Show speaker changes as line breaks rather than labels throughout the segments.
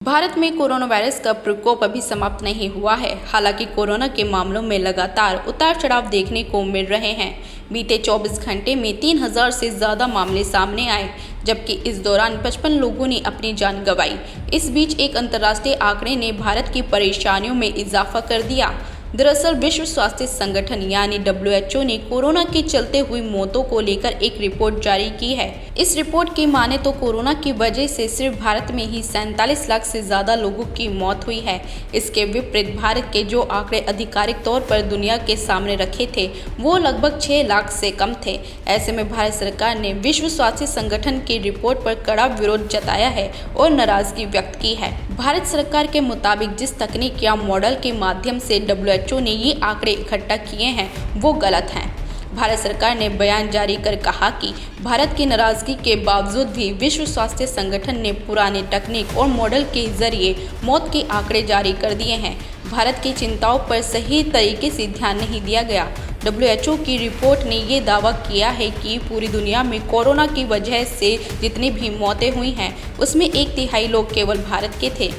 भारत में corona virus का प्रकोप अभी समाप्त नहीं हुआ है। हालांकि कोरोना के मामलों में लगातार उतार चढ़ाव देखने को मिल रहे हैं। बीते 24 घंटे में 3000 से ज़्यादा मामले सामने आए, जबकि इस दौरान 55 लोगों ने अपनी जान गंवाई। इस बीच एक अंतर्राष्ट्रीय आंकड़े ने भारत की परेशानियों में इजाफा कर दिया। दरअसल विश्व स्वास्थ्य संगठन यानी WHO ने कोरोना के चलते हुई मौतों को लेकर एक रिपोर्ट जारी की है। इस रिपोर्ट की माने तो कोरोना की वजह से सिर्फ भारत में ही 47 लाख से ज्यादा लोगों की मौत हुई है। इसके विपरीत भारत के जो आंकड़े आधिकारिक तौर पर दुनिया के सामने रखे थे वो लगभग 6 लाख से कम थे। ऐसे में भारत सरकार ने विश्व स्वास्थ्य संगठन की रिपोर्ट पर कड़ा विरोध जताया है और नाराजगी व्यक्त की है। भारत सरकार के मुताबिक जिस तकनीक या मॉडल के माध्यम से WHO ने ये आंकड़े इकट्ठा किए हैं वो गलत हैं। भारत सरकार ने बयान जारी कर कहा कि भारत की नाराजगी के बावजूद भी विश्व स्वास्थ्य संगठन ने पुराने तकनीक और मॉडल के जरिए मौत के आंकड़े जारी कर दिए हैं। भारत की चिंताओं पर सही तरीके से ध्यान नहीं दिया गया। WHO की रिपोर्ट ने ये दावा किया है कि पूरी दुनिया में कोरोना की वजह से जितनी भी मौतें हुई हैं उसमें 1/3 लोग केवल भारत के थे।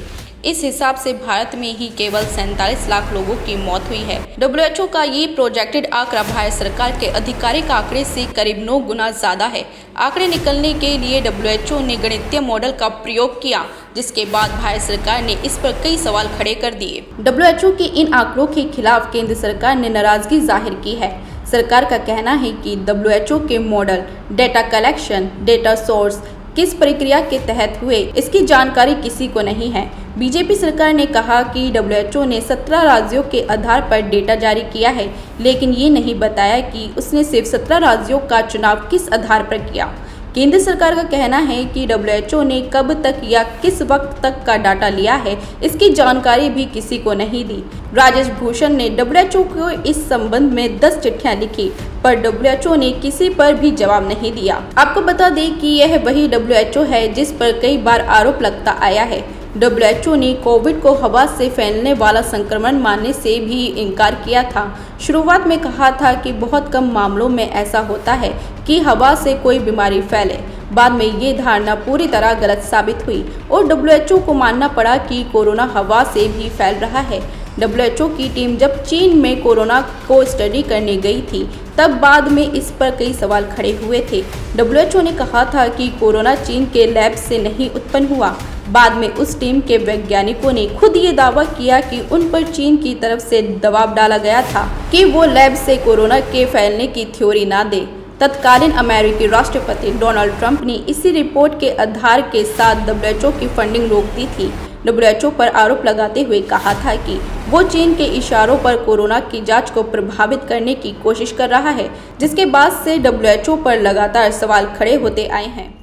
इस हिसाब से भारत में ही केवल 47 लाख लोगों की मौत हुई है। WHO का ये प्रोजेक्टेड आंकड़ा भारत सरकार के आधिकारिक आंकड़े से करीब 9 गुना ज्यादा है। आंकड़े निकलने के लिए WHO ने गणितीय मॉडल का प्रयोग किया, जिसके बाद भारत सरकार ने इस पर कई सवाल खड़े कर दिए। WHO के इन आंकड़ों के खिलाफ केंद्र सरकार ने नाराजगी जाहिर की है। सरकार का कहना है कि WHO के model, data collection, data source किस प्रक्रिया के तहत हुए इसकी जानकारी किसी को नहीं है। बीजेपी सरकार ने कहा कि WHO ने 17 राज्यों के आधार पर डेटा जारी किया है, लेकिन ये नहीं बताया कि उसने सिर्फ 17 राज्यों का चुनाव किस आधार पर किया। केंद्र सरकार का कहना है कि WHO ने कब तक या किस वक्त तक का डाटा लिया है इसकी जानकारी भी किसी को नहीं दी। राजेश भूषण ने WHO को इस संबंध में 10 चिट्ठियां लिखी, पर WHO ने किसी पर भी जवाब नहीं दिया। आपको बता दें कि यह वही WHO है जिस पर कई बार आरोप लगता आया है। WHO ने कोविड को हवा से फैलने वाला संक्रमण मानने से भी इनकार किया था। शुरुआत में कहा था कि बहुत कम मामलों में ऐसा होता है कि हवा से कोई बीमारी फैले। बाद में ये धारणा पूरी तरह गलत साबित हुई और WHO को मानना पड़ा कि कोरोना हवा से भी फैल रहा है। WHO की टीम जब चीन में कोरोना को स्टडी करने गई थी तब बाद में इस पर कई सवाल खड़े हुए थे। WHO ने कहा था कि कोरोना चीन के लैब से नहीं उत्पन्न हुआ। बाद में उस टीम के वैज्ञानिकों ने खुद ये दावा किया कि उन पर चीन की तरफ से दबाव डाला गया था कि वो लैब से कोरोना के फैलने की थ्योरी ना दे। तत्कालीन अमेरिकी राष्ट्रपति डोनाल्ड ट्रंप ने इसी रिपोर्ट के आधार के साथ WHO की फंडिंग रोक दी थी। WHO पर आरोप लगाते हुए कहा था कि वो चीन के इशारों पर कोरोना की जांच को प्रभावित करने की कोशिश कर रहा है, जिसके बाद से WHO पर लगातार सवाल खड़े होते आए हैं।